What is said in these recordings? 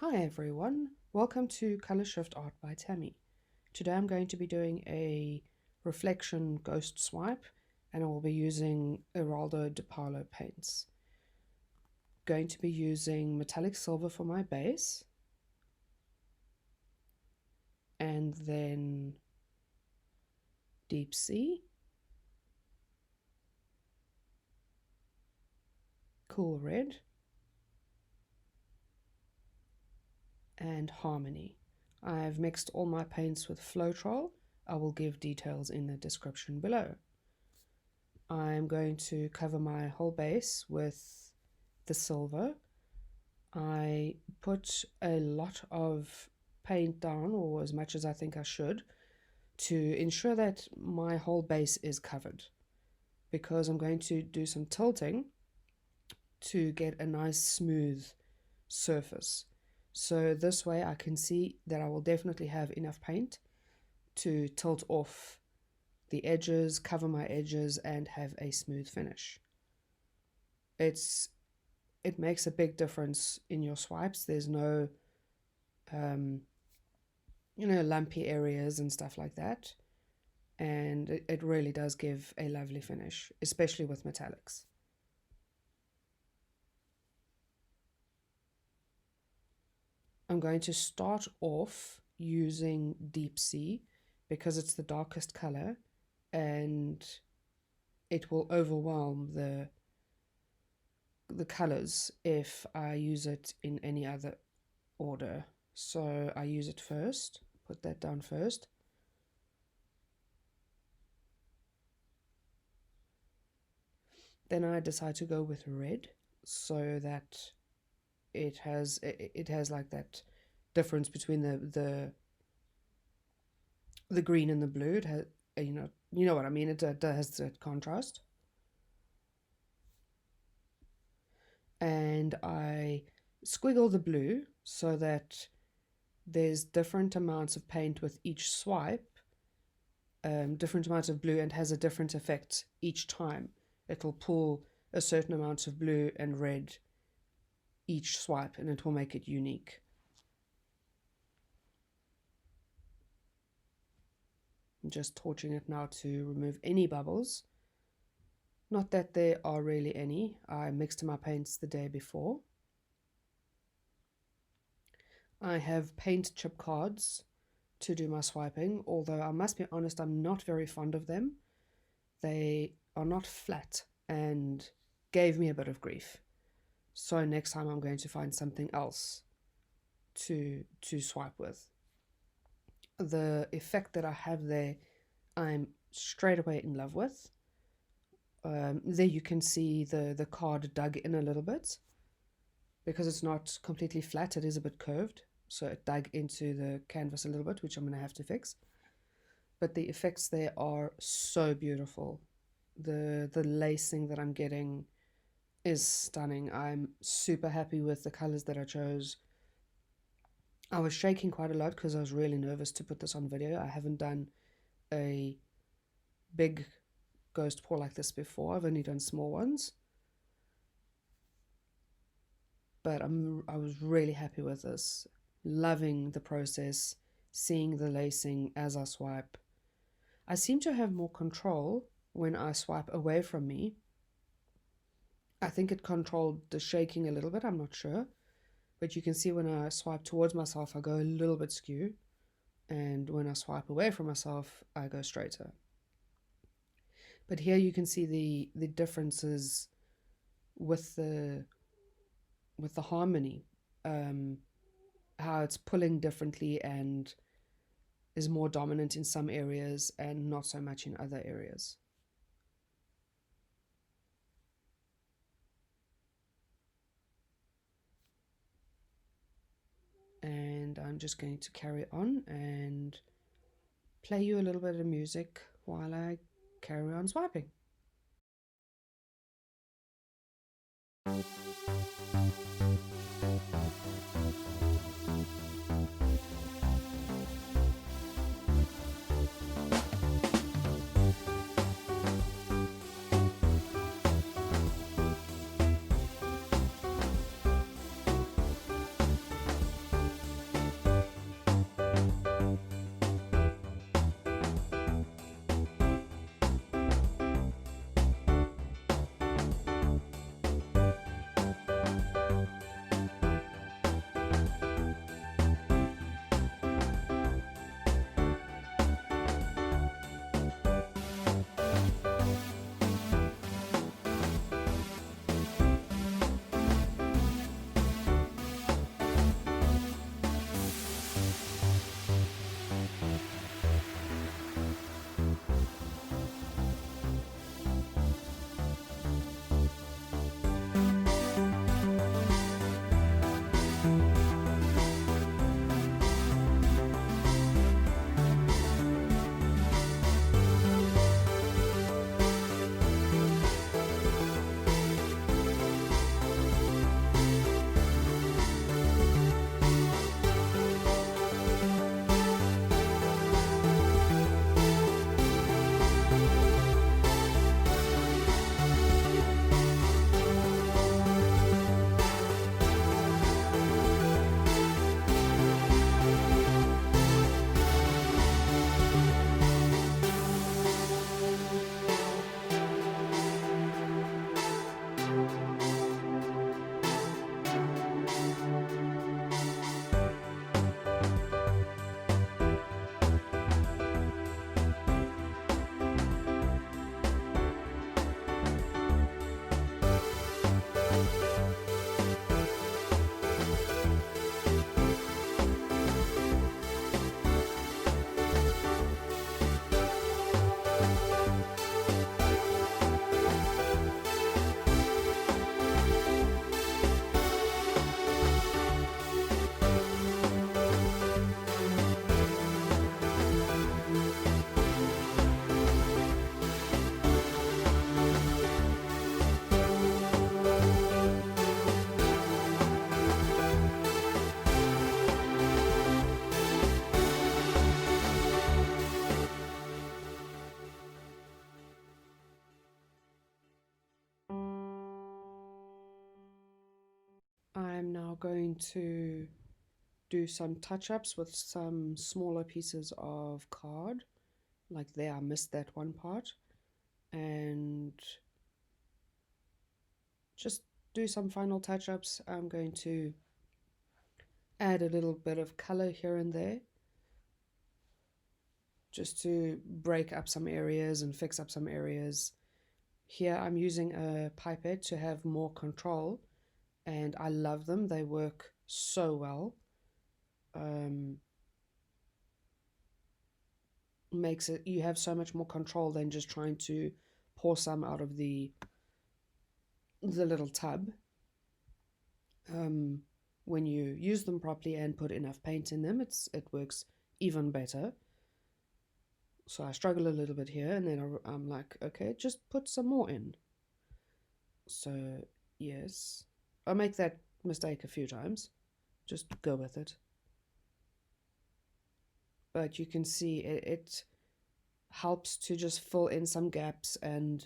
Hi everyone, welcome to Color Shift Art by Tammy. Today I'm going to be doing a reflection ghost swipe and I will be using Eraldo de Palo paints. Going to be using metallic silver for my base and then deep sea, cool red and harmony. I've mixed all my paints with Floetrol. I will give details in the description below. I'm going to cover my whole base with the silver. I put a lot of paint down, or as much as I think I should, to ensure that my whole base is covered, because I'm going to do some tilting to get a nice smooth surface. So this way I can see that I will definitely have enough paint to tilt off the edges, cover my edges, and have a smooth finish. It makes a big difference in your swipes. There's no lumpy areas and stuff like that, and it really does give a lovely finish, especially with metallics. I'm going to start off using deep sea because it's the darkest color and it will overwhelm the colors if I use it in any other order. So I use it first, put that down first. Then I decide to go with red so that it has like that difference between the green and the blue. It has, you know what I mean. It has that contrast. And I squiggle the blue so that there's different amounts of paint with each swipe, different amounts of blue, and has a different effect each time. It'll pull a certain amount of blue and red each swipe and it will make it unique. I'm just torching it now to remove any bubbles. Not that there are really any. I mixed my paints the day before. I have paint chip cards to do my swiping, although I must be honest, I'm not very fond of them. They are not flat and gave me a bit of grief. So next time I'm going to find something else to swipe with. The effect that I have there, I'm straight away in love with. There you can see the card dug in a little bit. Because it's not completely flat, it is a bit curved. So it dug into the canvas a little bit, which I'm going to have to fix. But the effects there are so beautiful. The lacing that I'm getting is stunning. I'm super happy with the colors that I chose. I was shaking quite a lot because I was really nervous to put this on video. I haven't done a big ghost pour like this before. I've only done small ones. But I was really happy with this. Loving the process, seeing the lacing as I swipe. I seem to have more control when I swipe away from me. I think it controlled the shaking a little bit, I'm not sure. But you can see when I swipe towards myself, I go a little bit skew. And when I swipe away from myself, I go straighter. But here you can see the differences with the harmony. How it's pulling differently and is more dominant in some areas and not so much in other areas. And I'm just going to carry on and play you a little bit of music while I carry on swiping. going to do some touch-ups with some smaller pieces of card. Like there, I missed that one part. And just do some final touch-ups. I'm going to add a little bit of color here and there, just to break up some areas and fix up some areas. Here I'm using a pipette to have more control, and I love them. They work so well. Makes it, you have so much more control than just trying to pour some out of the little tub. When you use them properly and put enough paint in them, it works even better. So I struggle a little bit here, and then I'm like, okay, just put some more in. So yes, I make that mistake a few times. Just go with it. But you can see it helps to just fill in some gaps and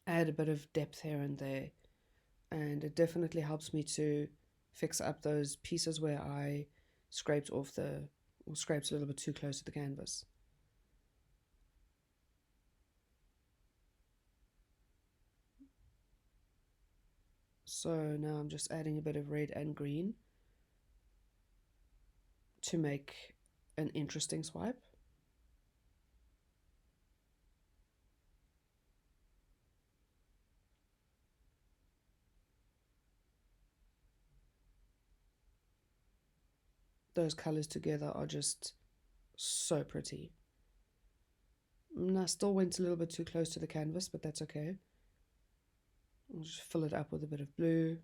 add a bit of depth here and there. And it definitely helps me to fix up those pieces where I scraped off or scraped a little bit too close to the canvas. So now I'm just adding a bit of red and green to make an interesting swipe. Those colors together are just so pretty. And I still went a little bit too close to the canvas, but that's okay. I'll just fill it up with a bit of blue.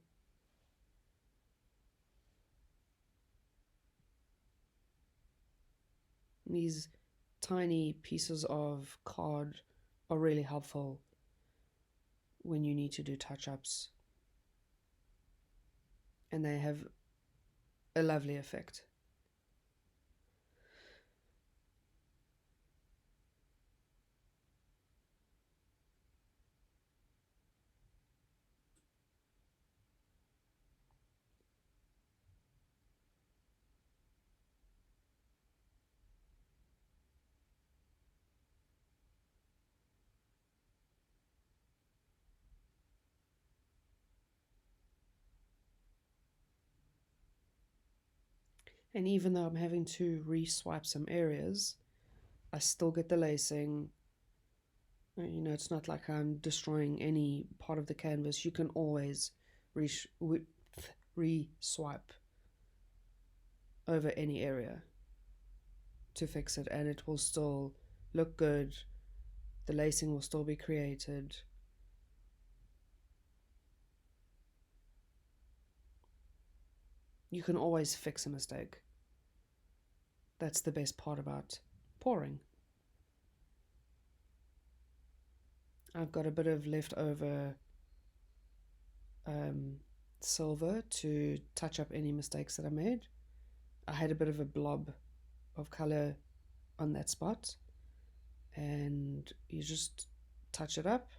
These tiny pieces of card are really helpful when you need to do touch-ups, and they have a lovely effect. And even though I'm having to re-swipe some areas, I still get the lacing. You know, it's not like I'm destroying any part of the canvas. You can always re-swipe over any area to fix it, and it will still look good. The lacing will still be created. You can always fix a mistake. That's the best part about pouring. I've got a bit of leftover silver to touch up any mistakes that I made. I had a bit of a blob of color on that spot, and you just touch it up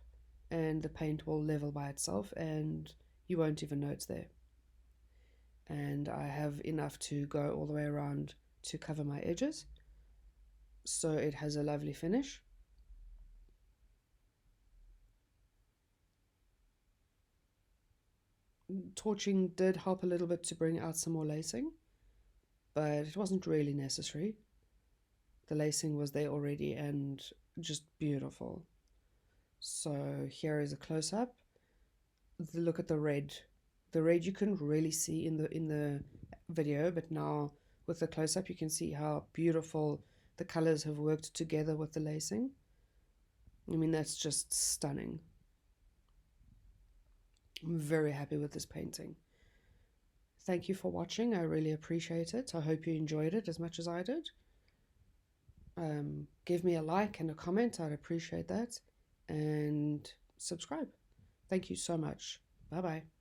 and the paint will level by itself and you won't even know it's there. And I have enough to go all the way around to cover my edges, so it has a lovely finish. Torching did help a little bit to bring out some more lacing, but it wasn't really necessary. The lacing was there already and just beautiful. So here is a close-up. Look at the red. The red you couldn't really see in the video, but now with the close-up you can see how beautiful the colors have worked together with the lacing. I mean, that's just stunning. I'm very happy with this painting. Thank you for watching. I really appreciate it. I hope you enjoyed it as much as I did. Give me a like and a comment. I'd appreciate that. And subscribe. Thank you so much. Bye bye.